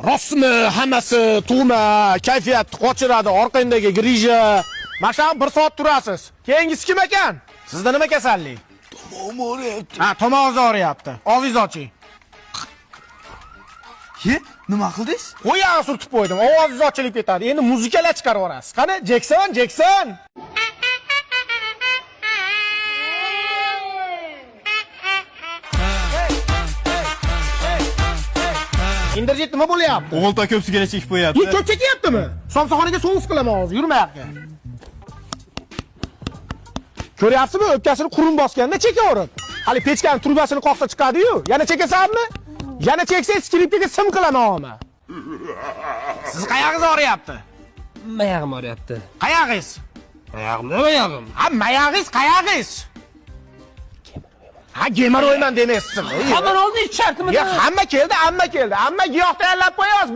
Rostmi, hammasi tug'ma, kayfiyatni qochiradi, orqangdagi grija. Masham 1 soat turasiz. Keyingisi kim ekan? Sizda nima kasallik? Tomog'im og'riyapti. Ha, tomog'ingiz og'riyapti. Og'zingizni oching. Ye, nima qildingiz? Qo'yag'i surtib qo'ydim. Ovozingiz ochilib ketadi. Endi muzikalar chiqarib yuborasiz. Qani, Jackson. Indirjit nima bo'lyapti? O'g'ilta ko'p sigara chekib qo'yapti. Ko'p chekyaptimi? Somsaxonaga sovuq qilaman hozir, yurma yoqqa. Ko'ryapsizmi? O'pkasini qurum bosganda chekaverib. Hali pechkani trubasini qoqsa chiqadi-yu. Yana chekasanmi? Yana cheksangiz skripkaga sim qilaman o'mi. Siz qayog'ingiz og'riyapti? Mayog'im og'riyapti. Qayog'ingiz? Mayog'im. Ha, mayog'ingiz qayog'ingiz? Ha, gemoroyman demaysiz. Xabar oldi, shartmi? Ya, hamma keldi. Hamma giyoh tayyorlab qo'yamiz.